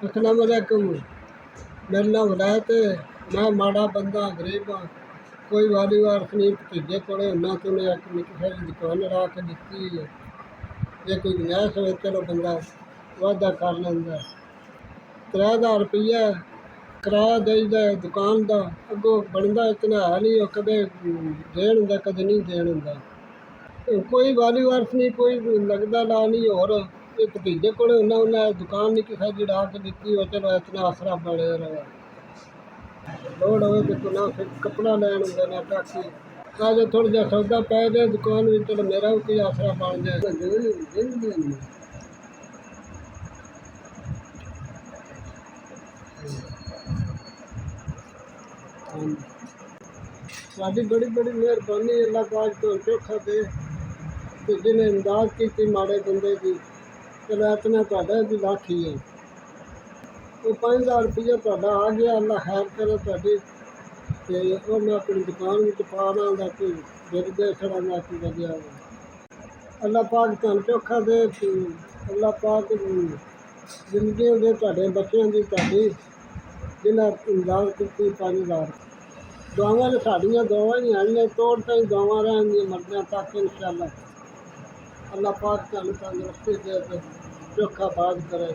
अस्सलाम वालेकुम। मेरा नाम वलायत है। मैं माड़ा बंदा गरीब हाँ। कोई वाली वारस नहीं भतीजे कोले हुन्ना तो उन्हें एक निक्की सारी दुकान ला के दित्ती है। जे कोई गुंजाइश होए चलो बंदा वादा कर लैंदा। 3000 रुपया किराया देईदा है दुकान का। अगों बनदा इतना है नहीं, कदे देन हुंदा कदे नहीं देन हुंदा। कोई वाली वारस नहीं, कोई लगदा ला नहीं। और ये भतीजे कोले हुन्ना उन्हें दुकान निक्की सारी ला के दित्ती हो, चलो इतना आसरा बने रहे। लोड़ होए तो ना फिर कपड़ा लैन हुंदा ना टाकी। आज थोड़ा जिहा सौदा पै जाए दुकान में, चलो मेरा भी कोई आसरा बन जाए। साडी बड़ी बड़ी मेहरबानी, अल्लाह पाक तो चोखा दे कि जिन्हें इमदाद की माड़े बंदे की। चलो इतना तुहाडा भी लख ही है। वो 5000 रुपया तुहाडा आ गया, अल्लाह खैर करे तुहाडी। ते वो मैं अपनी दुकान में पा लांगा, कोई बिक दे छड़ा मैं कोई वजह। अल्लाह पाक तुहानू चोखा दे कि अल्लाह पाक जिंदगी दे तुहाडे बच्चों की तुहाडी जिन्हें इमदाद की 5000। दुआवां ने साड़ियाँ दुआवां ही आनियां, तोड़ ताईं दुआवां रहनियां मरने तक इंशाअल्लाह। अल्लाह पाक तुहानू तंदरुस्ती दे ते चोखा बाज करे।